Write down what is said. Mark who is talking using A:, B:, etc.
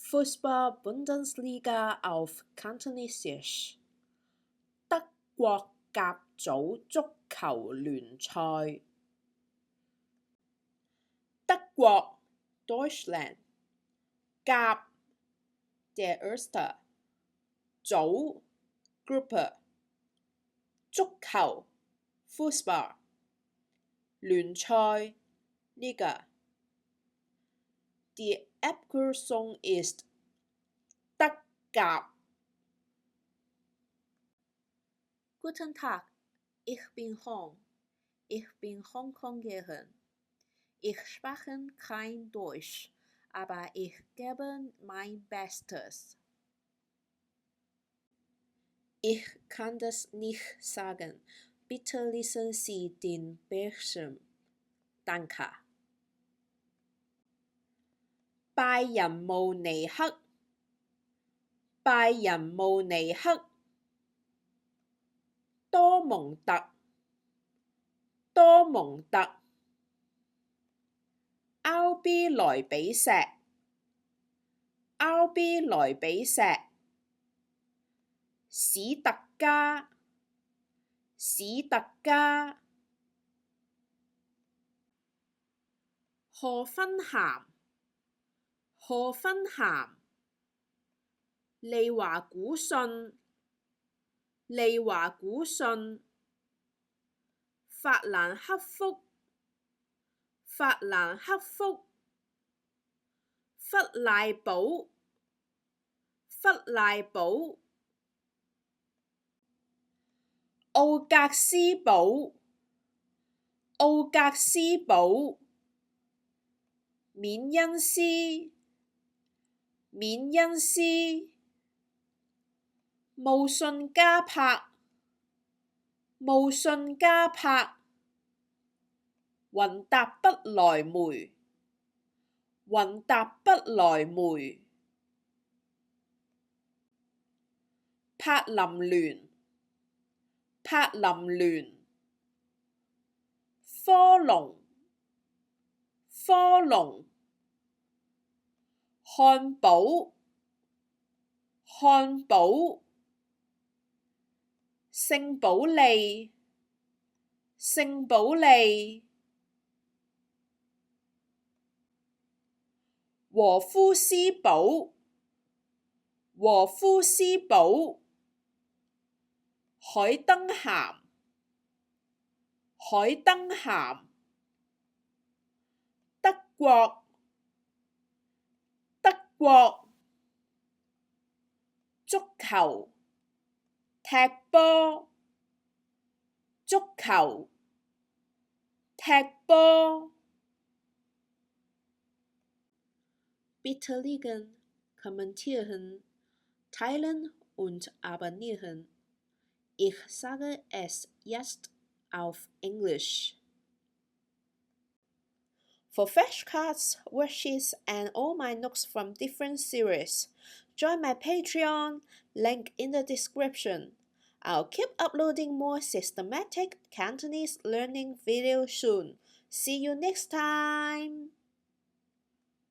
A: Fußball-Bundesliga auf Kantonesisch 德國甲組足球聯賽德國 Deutschland 甲 der Erste 組 Gruppe 足球 Fußball 聯賽 Liga Die Abkürzung ist 德甲 Guten Tag, ich bin Hong. Ich bin Hongkongerin. Ich spreche kein Deutsch, aber ich gebe mein Bestes. Ich kann das nicht sagen. Bitte lesen Sie den Bildschirm. Danke. 拜仁慕尼黑拜仁慕尼黑多蒙特多蒙特 RB 萊比錫 RB 萊比錫史特加史特加賀芬咸賀芬咸利華古遜利華古遜法蘭克福法蘭克福弗賴堡弗賴堡奧格斯堡奧格斯堡緬恩斯緬恩斯慕遜加柏慕遜加柏雲達不萊梅雲達不萊梅柏林聯柏林聯科隆科隆漢堡漢堡聖保利聖保利和夫斯堡和夫斯堡海登咸海登咸德國德國足球踢波足球踢波 Bitte liken, kommentieren, teilen und abonnieren. Ich sage es jetzt auf English. For flashcards, worksheets, and all my notes from different series, join my Patreon, link in the description. I'll keep uploading more systematic Cantonese learning videos soon. See you next time!